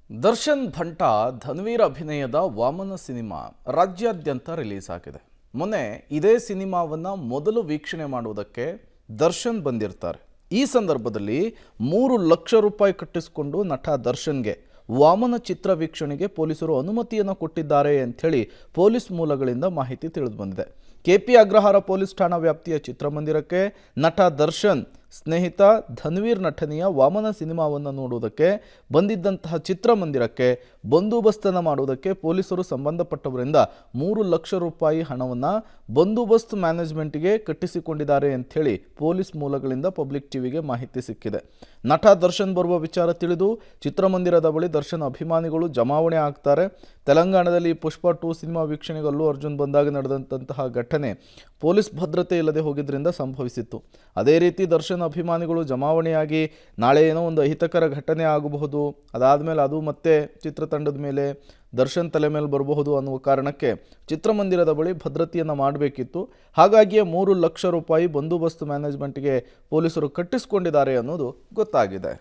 ದರ್ಶನ್ ಭಂಟ ಧನ್ವೀರ್ ಅಭಿನಯದ ವಾಮನ ಸಿನಿಮಾ ರಾಜ್ಯಾದ್ಯಂತ ರಿಲೀಸ್ ಆಗಿದೆ. ಮೊನ್ನೆ ಇದೇ ಸಿನಿಮಾವನ್ನು ಮೊದಲು ವೀಕ್ಷಣೆ ಮಾಡುವುದಕ್ಕೆ ದರ್ಶನ್ ಬಂದಿರ್ತಾರೆ. ಈ ಸಂದರ್ಭದಲ್ಲಿ 3 ಲಕ್ಷ ರೂಪಾಯಿ ಕಟ್ಟಿಸಿಕೊಂಡು ನಟ ದರ್ಶನ್ಗೆ ವಾಮನ ಚಿತ್ರ ವೀಕ್ಷಣೆಗೆ ಪೊಲೀಸರು ಅನುಮತಿಯನ್ನು ಕೊಟ್ಟಿದ್ದಾರೆ ಅಂಥೇಳಿ ಪೊಲೀಸ್ ಮೂಲಗಳಿಂದ ಮಾಹಿತಿ ತಿಳಿದು ಬಂದಿದೆ. ಕೆಪಿ ಅಗ್ರಹಾರ ಪೊಲೀಸ್ ಠಾಣಾ ವ್ಯಾಪ್ತಿಯ ಚಿತ್ರಮಂದಿರಕ್ಕೆ ನಟ ದರ್ಶನ್ ಸ್ನೇಹಿತ ಧನ್ವೀರ್ ನಟನೆಯ ವಾಮನ ಸಿನಿಮಾವನ್ನು ನೋಡುವುದಕ್ಕೆ ಬಂದಿದ್ದಂತಹ ಚಿತ್ರಮಂದಿರಕ್ಕೆ ಬಂದೋಬಸ್ತನ್ನು ಮಾಡುವುದಕ್ಕೆ ಪೊಲೀಸರು ಸಂಬಂಧಪಟ್ಟವರಿಂದ 3 ಲಕ್ಷ ರೂಪಾಯಿ ಹಣವನ್ನು ಬಂದೋಬಸ್ತ್ ಮ್ಯಾನೇಜ್ಮೆಂಟ್ಗೆ ಕಟ್ಟಿಸಿಕೊಂಡಿದ್ದಾರೆ ಅಂಥೇಳಿ ಪೊಲೀಸ್ ಮೂಲಗಳಿಂದ ಪಬ್ಲಿಕ್ ಟಿವಿಗೆ ಮಾಹಿತಿ ಸಿಕ್ಕಿದೆ. ನಟ ದರ್ಶನ್ ಬರುವ ವಿಚಾರ ತಿಳಿದು ಚಿತ್ರಮಂದಿರದ ಬಳಿ ದರ್ಶನ್ ಅಭಿಮಾನಿಗಳು ಜಮಾವಣೆ ಆಗ್ತಾರೆ. ತೆಲಂಗಾಣದಲ್ಲಿ ಪುಷ್ಪ 2 ಸಿನಿಮಾ ವೀಕ್ಷಣೆಗೆ ಅಲ್ಲು ಅರ್ಜುನ್ ಬಂದಾಗ ನಡೆದಂತಹ ಘಟನೆ ಪೊಲೀಸ್ ಭದ್ರತೆ ಇಲ್ಲದೆ ಹೋಗಿದ್ದರಿಂದ ಸಂಭವಿಸಿತ್ತು. ಅದೇ ರೀತಿ ದರ್ಶನ್ ಅಭಿಮಾನಿಗಳು ಜಮಾವಣೆಯಾಗಿ ನಾಳೆ ಏನೋ ಒಂದು ಅಹಿತಕರ ಘಟನೆ ಆಗಬಹುದು, ಅದಾದಮೇಲೆ ಅದು ಮತ್ತೆ ಚಿತ್ರತಂಡದ ಮೇಲೆ ದರ್ಶನ್ ತಲೆ ಮೇಲೆ ಬರಬಹುದು ಅನ್ನುವ ಕಾರಣಕ್ಕೆ ಚಿತ್ರಮಂದಿರದ ಬಳಿ ಭದ್ರತೆಯನ್ನು ಮಾಡಬೇಕಿತ್ತು. ಹಾಗಾಗಿಯೇ 3 ಲಕ್ಷ ರೂಪಾಯಿ ಬಂದೋಬಸ್ತ್ ಮ್ಯಾನೇಜ್ಮೆಂಟ್ಗೆ ಪೊಲೀಸರು ಕಟ್ಟಿಸಿಕೊಂಡಿದ್ದಾರೆ ಅನ್ನೋದು ಗೊತ್ತಾಗಿದೆ.